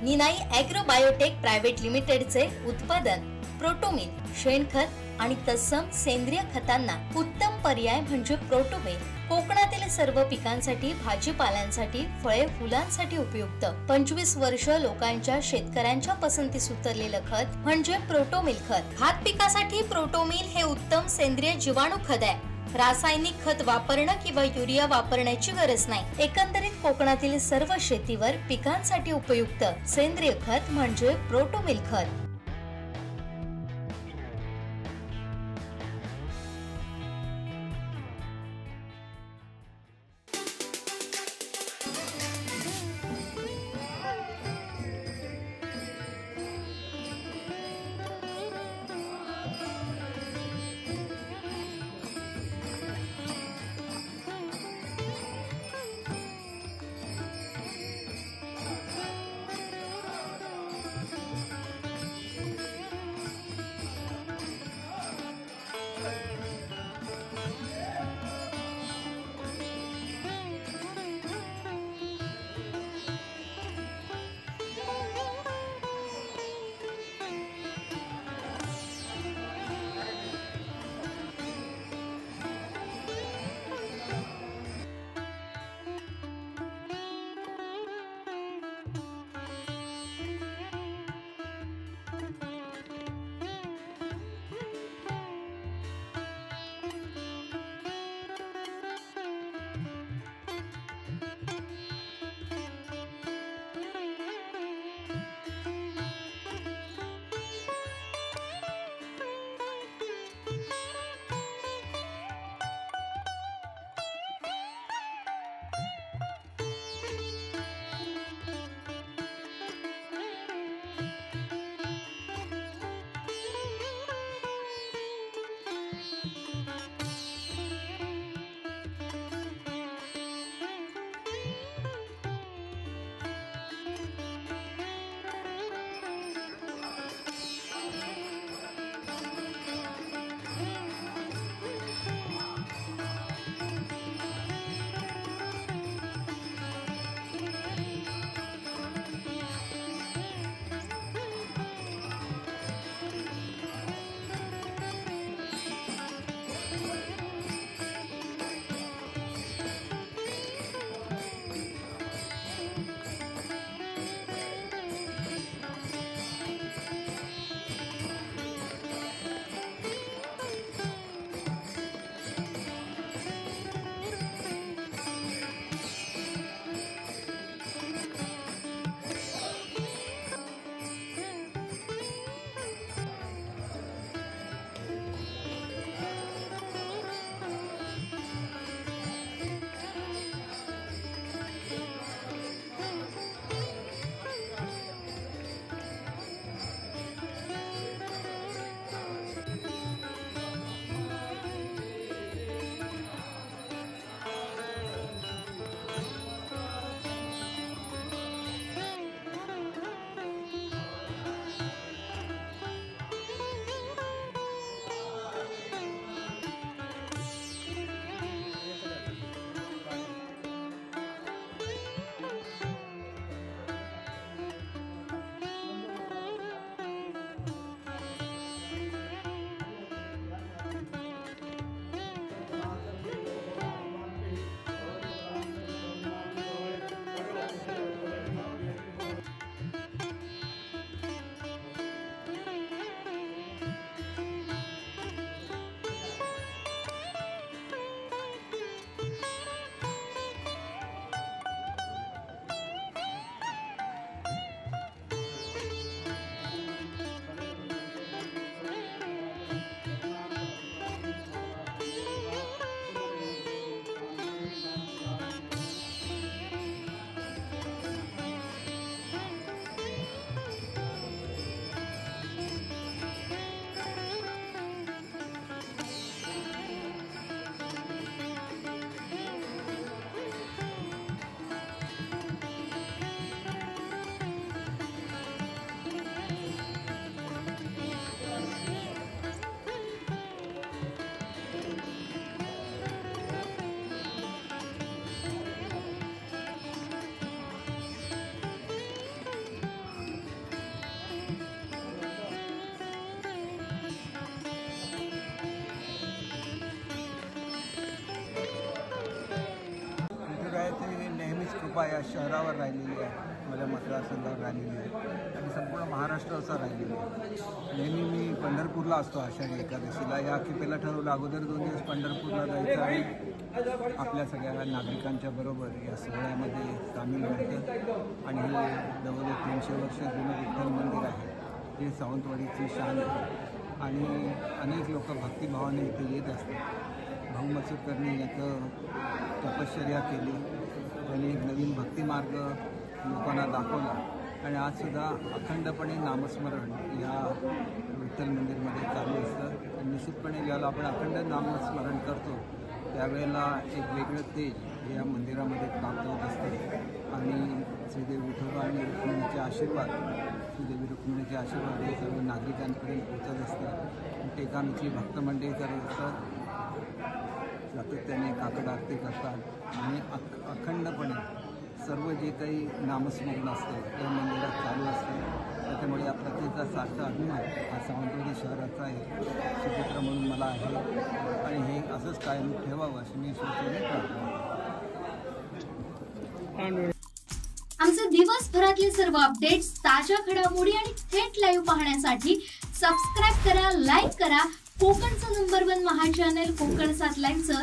Ninai agro biotech private लिमिटेडचे उत्पादन प्रोटोमिल शेणखत आणि तत्सम सेंद्रिय खतांना उत्तम पर्याय म्हणजे प्रोटोमिल कोकणातील सर्व पिकांसाठी, भाजीपाल्यांसाठी, फळे फुलांसाठी उपयुक्त 25 वर्ष लोकांच्या शेतकऱ्यांच्या पसंतीस उतरलेलं खत म्हणजे प्रोटोमिल खत। भात पिकासाठी प्रोटोमिल हे उत्तम सेंद्रिय जीवाणू खत आहे। रासायनिक खत वापरणं किंवा युरिया वापरण्याची गरज नाही। एकंदरीत कोकणातील सर्व शेतीवर पिकांसाठी उपयुक्त सेंद्रिय खत म्हणजे प्रोटोमिल खत। कृपा या शहरावर राहिलेली आहे, माझ्या मतदारसंघावर राहिलेली आहे आणि संपूर्ण महाराष्ट्रावर राहिलेली आहे। नेहमी मी पंढरपूरला असतो आषाढी एकादशीला। या की पहिला ठरवलं अगोदर 2 दिवस पंढरपूरला जायचं आणि आपल्या सगळ्या नागरिकांच्या बरोबर या सोहळ्यामध्ये सामील व्हायचं। आणि हे जवळजवळ 300 वर्ष जुनं विठ्ठल मंदिर आहे, हे सावंतवाडीची शान आहे आणि अनेक लोक भक्तिभावाने इथे येत असतात। भाऊ मसुदकरनी याचं तपश्चर्या केली, त्यांनी एक नवीन भक्तिमार्ग लोकांना दाखवला आणि आजसुद्धा अखंडपणे नामस्मरण या विठ्ठल मंदिरमध्ये चालू असतं। आणि निश्चितपणे ज्यावेळेला आपण अखंड नामस्मरण करतो त्यावेळेला एक वेगळं तेज या मंदिरामध्ये प्राप्त होत असते आणि श्रीदेवी विठोबा आणि रुक्मिणीचे आशीर्वाद, श्रीदेवी रुक्मिणीचे आशीर्वाद हे सर्व नागरिकांपर्यंत पोचत असतात। टेकामितली भक्तमंडळी करत असतात, सातत्याने काकड आरती करतात आणि अखंडपणे सर्व जे काही नामस्मरण असतं या मंदिरात चालू असतं। त्याच्यामुळे या प्रत्येकाचा सारखा अभिमान हा सावंतवाडी शहराचा आहे, सुपुत्र म्हणून मला आहे आणि हे असंच कायम ठेवावं अशी मी ईश्वराने प्रार्थना करतो। आमचे दिवसभरातले सर्व अपडेट्स, ताज्या घडामोडी आणि थेट लाईव्ह पाहण्यासाठी सबस्क्राईब करा, लाईक करा कोकणचं नंबर 1 महा चॅनल कोकण 7 लाईनचं